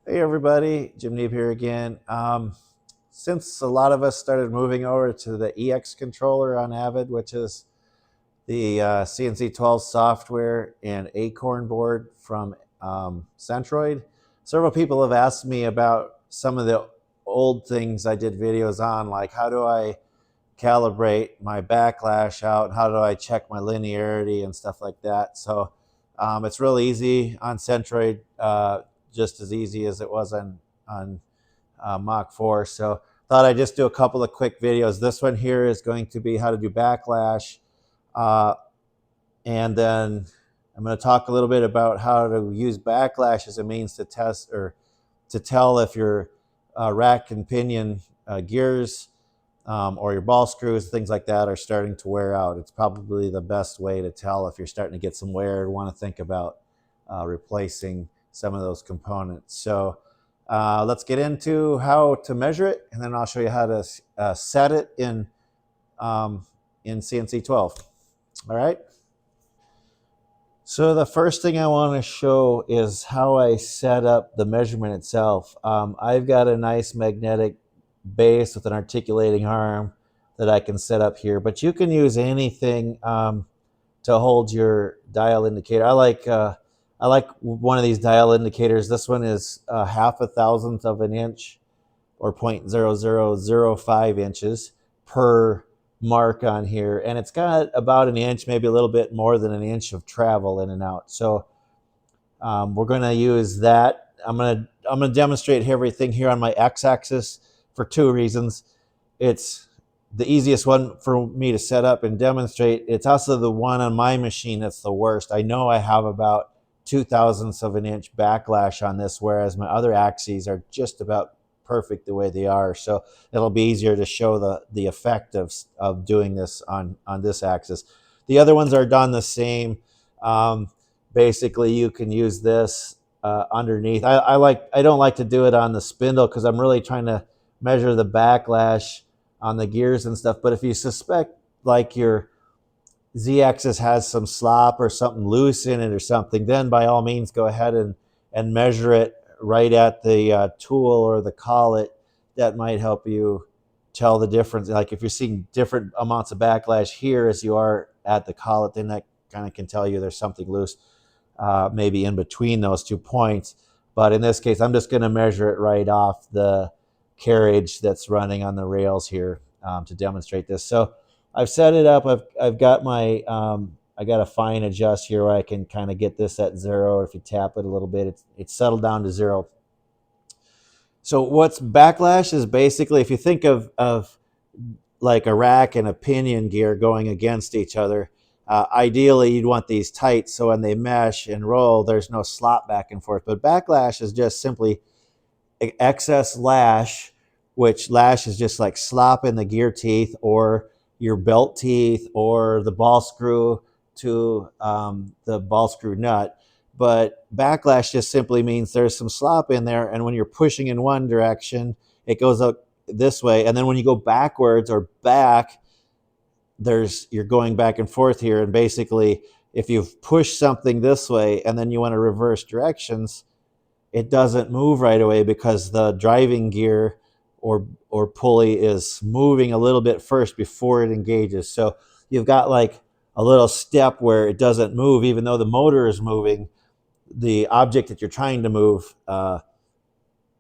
Hey everybody, Jim Neeb here again. Since a lot of us started moving over to the EX controller on AVID, which is the CNC12 software and Acorn board from Centroid, several people have asked me about some of the old things I did videos on, like how do I calibrate my backlash out, how do I check my linearity and stuff like that. So it's really easy on Centroid, just as easy as it was on Mach 4. So thought I'd just do a couple of quick videos. This one here is going to be how to do backlash. And then I'm going to talk a little bit about how to use backlash as a means to test or to tell if your rack and pinion gears or your ball screws, things like that, are starting to wear out. It's probably the best way to tell if you're starting to get some wear and want to think about replacing some of those components. So let's get into how to measure it, and then I'll show you how to set it in CNC12. All right. So the first thing I want to show is how I set up the measurement itself. I've got a nice magnetic base with an articulating arm that I can set up here, but you can use anything to hold your dial indicator. I like one of these dial indicators. This one is 1/2 thousandth of an inch, or 0.0005 inches per mark on here, and it's got about an inch, maybe a little bit more than an inch of travel in and out. So we're going to use that. I'm going to demonstrate everything here on my x-axis for two reasons. It's the easiest one for me to set up and demonstrate. It's also the one on my machine that's the worst. I know I have about 0.02 of an inch backlash on this, whereas my other axes are just about perfect the way they are. So it'll be easier to show the effect of doing this on this axis. The other ones are done the same. Basically, you can use this underneath. I don't like to do it on the spindle because I'm really trying to measure the backlash on the gears and stuff. But if you suspect like your Z-axis has some slop or something loose in it or something, then by all means go ahead and measure it right at the tool or the collet. That might help you tell the difference. Like if you're seeing different amounts of backlash here as you are at the collet, then that kind of can tell you there's something loose maybe in between those 2 points. But in this case, I'm just going to measure it right off the carriage that's running on the rails here to demonstrate this. So I've set it up. I've got my I got a fine adjust here where I can kind of get this at 0. If you tap it a little bit, it's settled down to 0. So what's backlash is basically, if you think of like a rack and a pinion gear going against each other, ideally you'd want these tight so when they mesh and roll, there's no slop back and forth. But backlash is just simply excess lash, which lash is just like slop in the gear teeth or your belt teeth or the ball screw to the ball screw nut. But backlash just simply means there's some slop in there, and when you're pushing in one direction, it goes up this way, and then when you go backwards or back, you're going back and forth here. And basically, if you've pushed something this way and then you want to reverse directions, it doesn't move right away because the driving gear or pulley is moving a little bit first before it engages. So you've got like a little step where it doesn't move, even though the motor is moving. The object that you're trying to move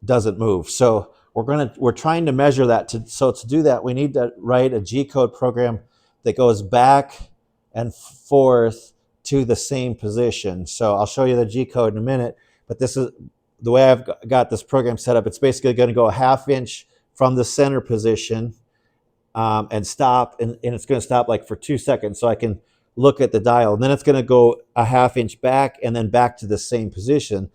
doesn't move. So we're trying to measure that. So to do that, we need to write a G-code program that goes back and forth to the same position. So I'll show you the G-code in a minute, but this is the way I've got this program set up. It's basically going to go a 1/2 inch from the center position and stop, and it's going to stop like for 2 seconds so I can look at the dial. And then it's going to go a 1/2 inch back and then back to the same position.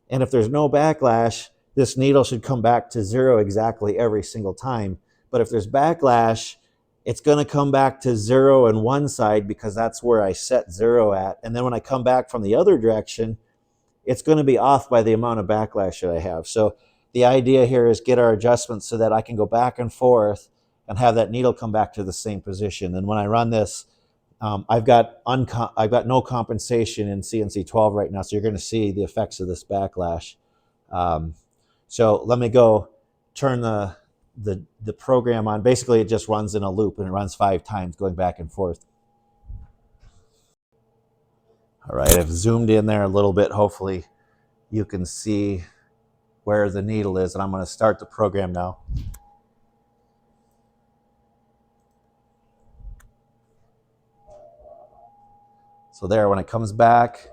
And if there's no backlash, this needle should come back to 0 exactly every single time. But if there's backlash, it's going to come back to 0 on one side because that's where I set 0 at. And then when I come back from the other direction, it's going to be off by the amount of backlash that I have. So the idea here is get our adjustments so that I can go back and forth and have that needle come back to the same position. And when I run this, I've got no compensation in CNC12 right now, so you're going to see the effects of this backlash. So let me go turn the program on. Basically, it just runs in a loop, and it runs 5 times going back and forth. All right, I've zoomed in there a little bit. Hopefully you can see where the needle is, and I'm going to start the program now. So there, when it comes back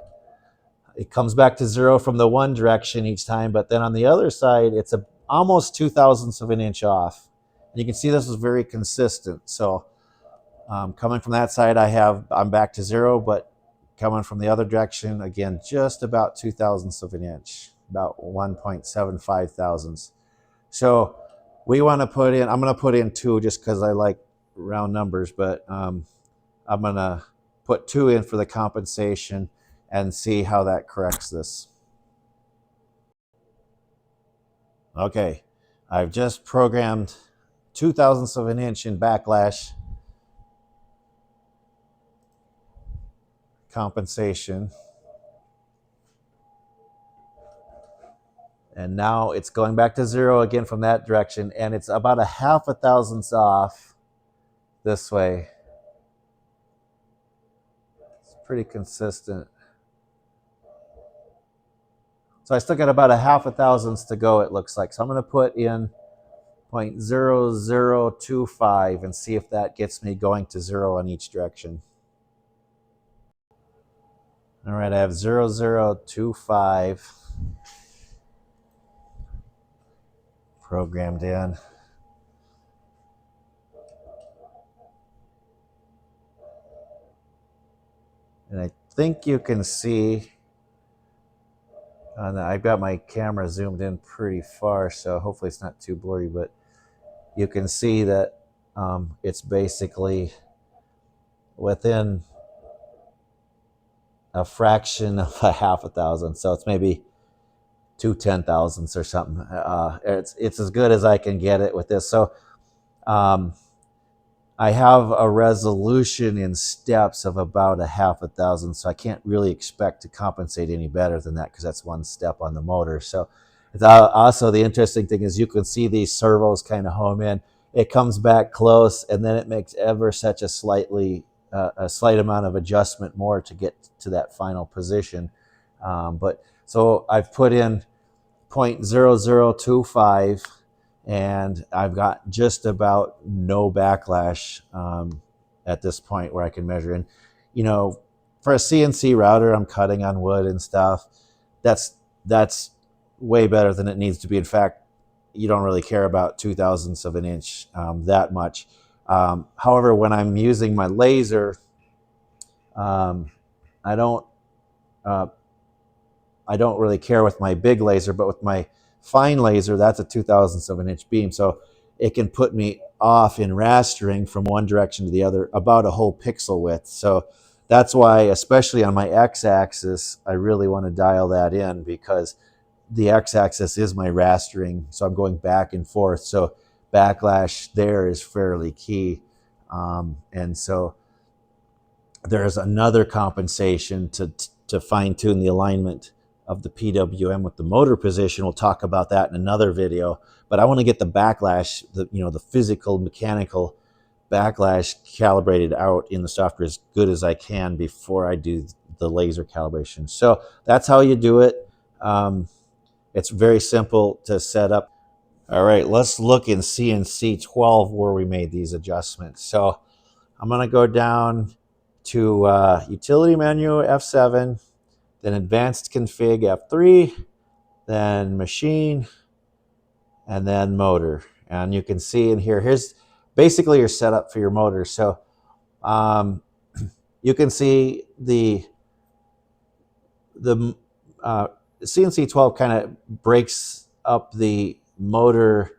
to 0 from the one direction each time, but then on the other side, it's almost 0.02 of an inch off. And you can see this is very consistent. So coming from that side, I'm back to 0, but coming from the other direction, again, just about 0.02 of an inch, about 1.75 thousandths. So we want to put in, I'm going to put in 2 just because I like round numbers, but I'm going to put 2 in for the compensation and see how that corrects this. Okay, I've just programmed 0.02 of an inch in backlash compensation. And now it's going back to 0 again from that direction, and it's about 0.5 thousandths off this way. It's pretty consistent. So I still got about 0.5 thousandths to go, it looks like. So I'm going to put in 0.0025 and see if that gets me going to 0 on each direction. All right, I have 0.0025 programmed in. And I think you can see, I've got my camera zoomed in pretty far, so hopefully it's not too blurry, but you can see that it's basically within a fraction of 0.5 thousandth. So it's maybe 0.2 or something. It's as good as I can get it with this. So I have a resolution in steps of about 0.5 thousandth, so I can't really expect to compensate any better than that because that's 1 step on the motor. So it's also, the interesting thing is you can see these servos kind of home in. It comes back close, and then it makes ever such a slight amount of adjustment more to get to that final position. But so I've put in 0.0025, and I've got just about no backlash at this point where I can measure. And for a CNC router, I'm cutting on wood and stuff. That's way better than it needs to be. In fact, you don't really care about 0.02 of an inch that much. However, when I'm using my laser, I don't really care with my big laser, but with my fine laser, that's a 0.02 of an inch beam. So it can put me off in rastering from one direction to the other about a whole pixel width. So that's why, especially on my x-axis, I really want to dial that in, because the x-axis is my rastering. So I'm going back and forth. So backlash there is fairly key. And so there's another compensation to fine tune the alignment of the PWM with the motor position. We'll talk about that in another video, but I want to get the backlash, the physical mechanical backlash calibrated out in the software as good as I can before I do the laser calibration. So that's how you do it. It's very simple to set up. All right, let's look in CNC12 where we made these adjustments. So I'm going to go down to utility menu F7, then advanced config F3, then machine, and then motor. And you can see in here, here's basically your setup for your motor. So you can see the CNC12 kind of breaks up the motor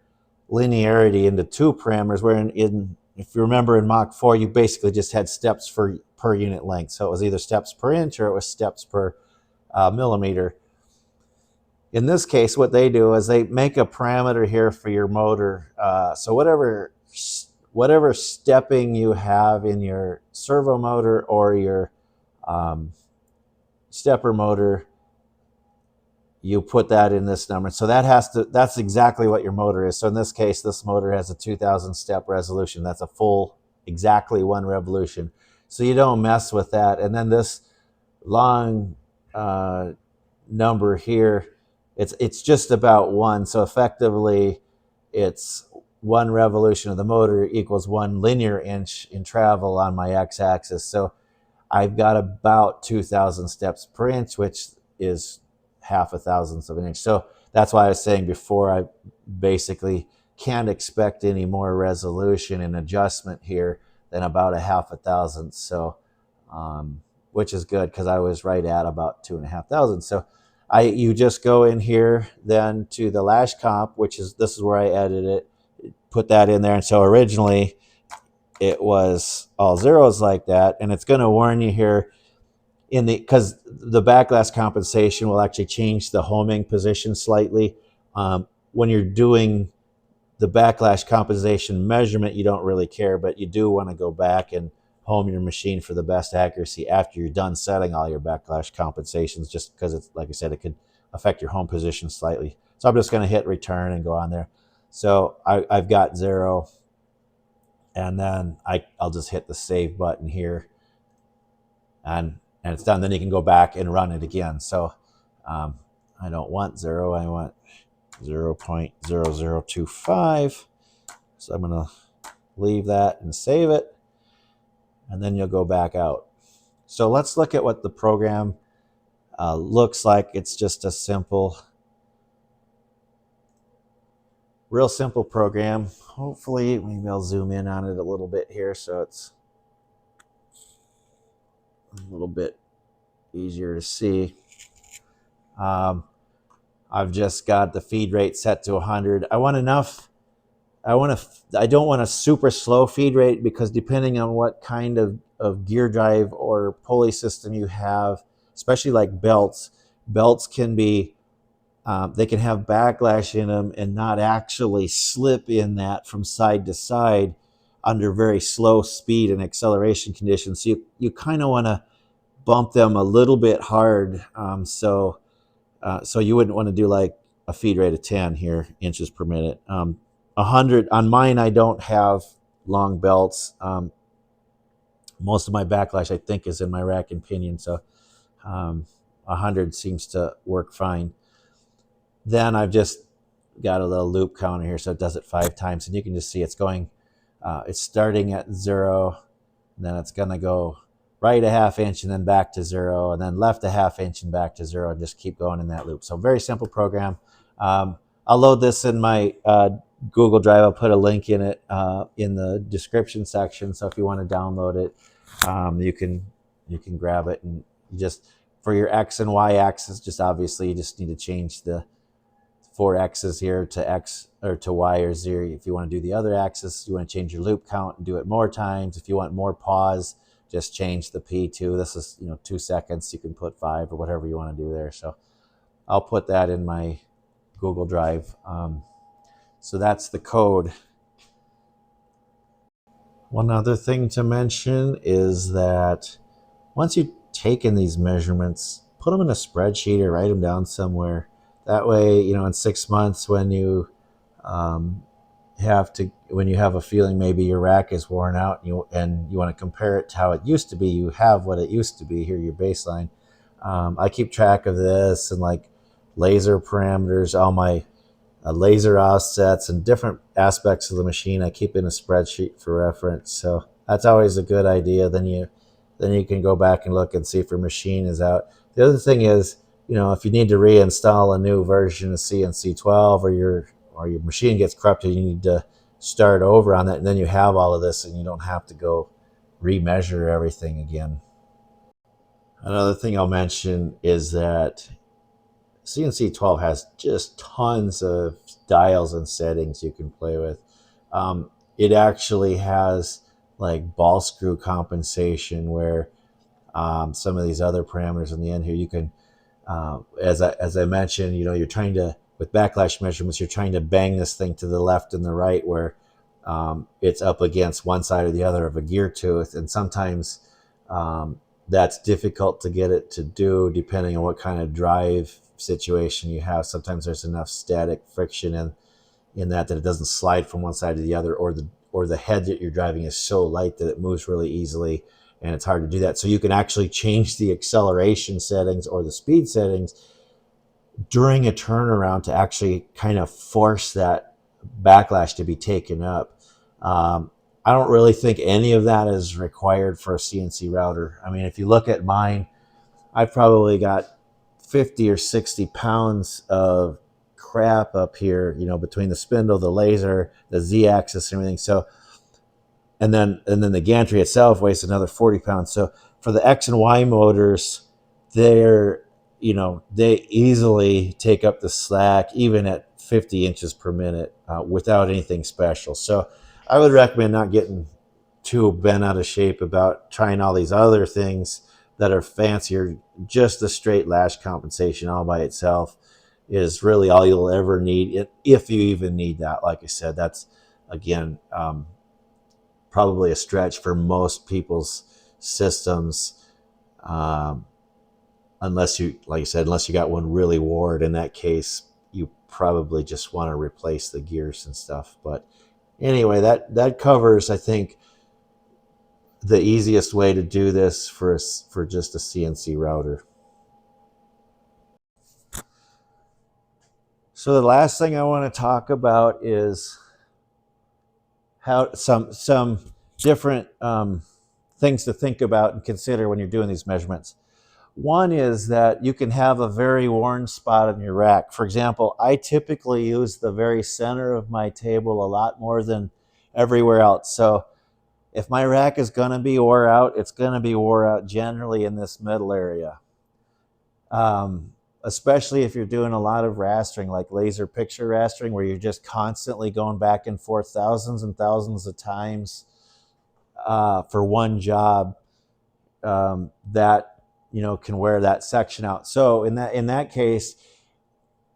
linearity into 2 parameters, where if you remember in Mach 4, you basically just had steps per unit length. So it was either steps per inch or it was steps per millimeter. In this case, what they do is they make a parameter here for your motor. So whatever stepping you have in your servo motor or your stepper motor, you put that in this number. So that's exactly what your motor is. So in this case, this motor has a 2,000 step resolution. That's a full, exactly one revolution. So you don't mess with that. And then this long number here, it's just about one. So effectively, it's one revolution of the motor equals 1 linear inch in travel on my x-axis. So I've got about 2,000 steps per inch, which is half a thousandth of an inch. So that's why I was saying before, I basically can't expect any more resolution and adjustment here than about a half a thousandth. So, which is good because I was right at about 2,500. So you just go in here then to the lash comp, this is where I edit it, put that in there. And so originally it was all zeros like that, and it's going to warn you here because the backlash compensation will actually change the homing position slightly. When you're doing the backlash compensation measurement, you don't really care, but you do want to go back and home your machine for the best accuracy after you're done setting all your backlash compensations, just because it's, like I said, it could affect your home position slightly. So I'm just going to hit return and go on there. So I've got 0, and then I'll just hit the save button here, and it's done. Then you can go back and run it again. So I don't want 0, I want 0.0025. So I'm going to leave that and save it, and then you'll go back out. So let's look at what the program looks like. It's just a real simple program. Hopefully, maybe I'll zoom in on it a little bit here so it's a little bit easier to see. I've just got the feed rate set to 100. I don't want a super slow feed rate, because depending on what kind of gear drive or pulley system you have, especially like belts can be, they can have backlash in them and not actually slip in that from side to side under very slow speed and acceleration conditions. So you kind of want to bump them a little bit hard. So you wouldn't want to do like a feed rate of 10 here, inches per minute. 100 on mine, I don't have long belts. Most of my backlash, I think, is in my rack and pinion. So 100 seems to work fine. Then I've just got a little loop counter here, so it does it 5 times, and you can just see it's going, it's starting at 0, and then it's going to go right a half inch and then back to 0, and then left a half inch and back to 0, and just keep going in that loop. So very simple program. I'll load this in my Google Drive. I'll put a link in it in the description section. So if you want to download it, you can grab it, and just for your X and Y axis, just obviously you just need to change the 4 X's here to X or to Y or 0. If you want to do the other axis, you want to change your loop count and do it more times. If you want more pause, just change the P2. This is 2 seconds. You can put 5 or whatever you want to do there. So I'll put that in my Google Drive. So that's the code. One other thing to mention is that once you've taken these measurements, put them in a spreadsheet or write them down somewhere. That way, in 6 months, when you have a feeling maybe your rack is worn out and you want to compare it to how it used to be, you have what it used to be here, your baseline. I keep track of this and like laser parameters, all my laser offsets and different aspects of the machine. I keep in a spreadsheet for reference. So that's always a good idea. Then you can go back and look and see if your machine is out. The other thing is, if you need to reinstall a new version of CNC12 or your machine gets corrupted, you need to start over on that, and then you have all of this and you don't have to go remeasure everything again. Another thing I'll mention is that CNC12 has just tons of dials and settings you can play with. It actually has like ball screw compensation, where some of these other parameters in the end here, you can, as I mentioned, you're trying to, with backlash measurements, you're trying to bang this thing to the left and the right, where it's up against one side or the other of a gear tooth, and sometimes that's difficult to get it to do depending on what kind of drive situation you have. Sometimes there's enough static friction in that it doesn't slide from one side to the other, or the head that you're driving is so light that it moves really easily, and it's hard to do that. So you can actually change the acceleration settings or the speed settings during a turnaround to actually kind of force that backlash to be taken up. I don't really think any of that is required for a CNC router. I mean, if you look at mine, I've probably got 50 or 60 pounds of crap up here, between the spindle, the laser, the Z-axis, and everything. So, and then the gantry itself weighs another 40 pounds. So for the X and Y motors, they easily take up the slack, even at 50 inches per minute, without anything special. So I would recommend not getting too bent out of shape about trying all these other things that are fancier. Just the straight lash compensation all by itself is really all you'll ever need, if you even need that. Like I said, that's, again, probably a stretch for most people's systems, unless you, like I said, unless you got one really worn. In that case, you probably just want to replace the gears and stuff. But anyway, that covers, I think, the easiest way to do this for just a CNC router. So the last thing I want to talk about is how some different things to think about and consider when you're doing these measurements. One is that you can have a very worn spot on your rack. For example, I typically use the very center of my table a lot more than everywhere else. So if my rack is going to be wore out, it's going to be wore out generally in this middle area. Especially if you're doing a lot of rastering, like laser picture rastering, where you're just constantly going back and forth thousands and thousands of times for one job, that can wear that section out. So in that case,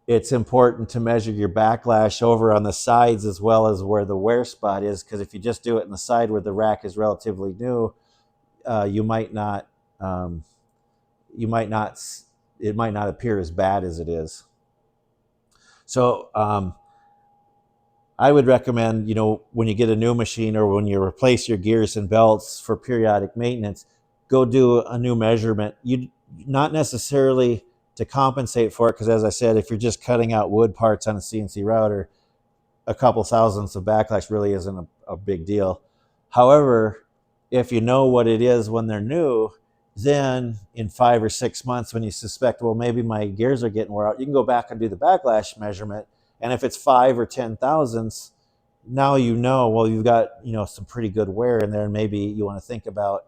it's important to measure your backlash over on the sides as well as where the wear spot is, because if you just do it in the side where the rack is relatively new, it might not appear as bad as it is. So I would recommend, when you get a new machine or when you replace your gears and belts for periodic maintenance, go do a new measurement. You not necessarily to compensate for it, because as I said, if you're just cutting out wood parts on a CNC router, a couple thousandths of backlash really isn't a big deal. However, if you know what it is when they're new, then in 5 or 6 months, when you suspect, well, maybe my gears are getting wore out, you can go back and do the backlash measurement. And if it's 5 or 10 thousandths, now well, you've got some pretty good wear in there, and maybe you want to think about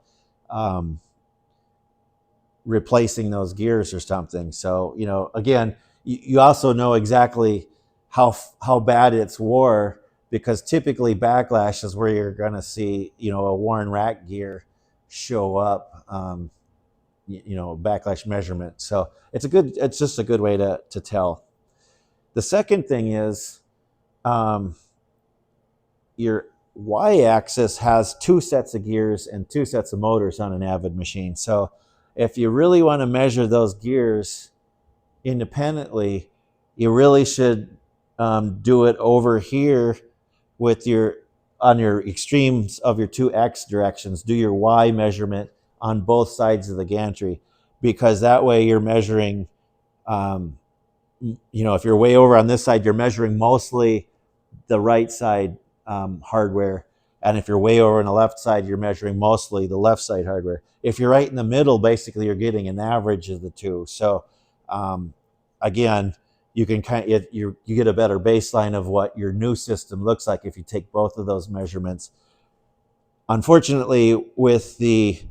replacing those gears or something. So again, you also know exactly how bad it's wore, because typically backlash is where you're going to see a worn rack gear show up. Backlash measurement. So it's just a good way to tell. The second thing is, your y-axis has 2 sets of gears and 2 sets of motors on an AVID machine. So if you really want to measure those gears independently, you really should do it over here with on your extremes of your 2 X directions. Do your Y measurement on both sides of the gantry, because that way you're measuring, if you're way over on this side, you're measuring mostly the right side hardware. And if you're way over on the left side, you're measuring mostly the left side hardware. If you're right in the middle, basically you're getting an average of the two. So again, you can you get a better baseline of what your new system looks like if you take both of those measurements. Unfortunately, with the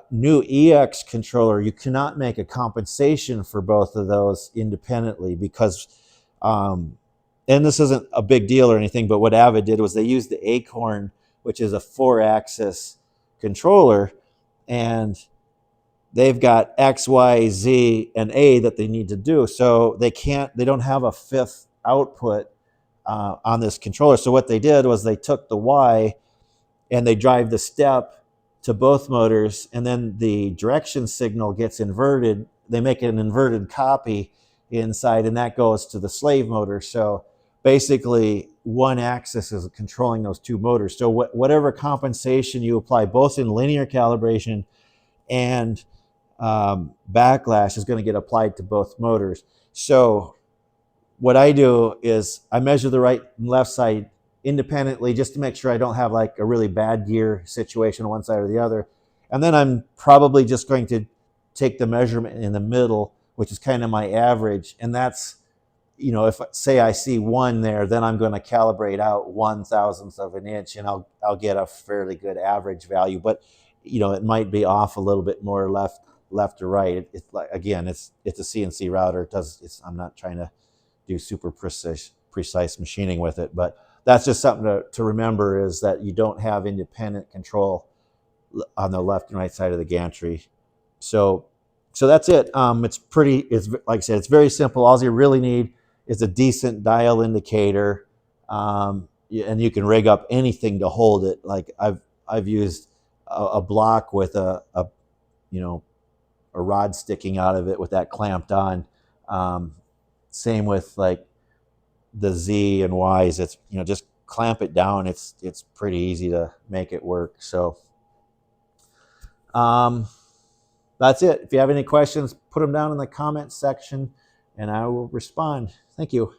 new EX controller, you cannot make a compensation for both of those independently, because and this isn't a big deal or anything, but what AVID did was they used the Acorn, which is a 4-axis controller, and they've got X, Y, Z, and A that they need to do. So they don't have a 5th output on this controller. So what they did was they took the Y and they drive the step to both motors, and then the direction signal gets inverted. They make an inverted copy, inside, and that goes to the slave motor. So basically, one axis is controlling those two motors. So whatever compensation you apply, both in linear calibration and backlash, is going to get applied to both motors. So what I do is I measure the right and left side independently just to make sure I don't have like a really bad gear situation on one side or the other. And then I'm probably just going to take the measurement in the middle, which is kind of my average. And that's, you know, if say I see one there, then I'm going to calibrate out 1/1000th of an inch, and I'll get a fairly good average value. But you know, it might be off a little bit more left or right. It's like, again, it's a CNC router. I'm not trying to do super precise machining with it, but that's just something to remember, is that you don't have independent control on the left and right side of the gantry. So that's it. It's like I said, it's very simple. All you really need is a decent dial indicator, and you can rig up anything to hold it. Like I've used a block with a rod sticking out of it with that clamped on. Same with like the Z and Y's. It's, you know, just clamp it down. It's pretty easy to make it work. So that's it. If you have any questions, put them down in the comment section and I will respond. Thank you.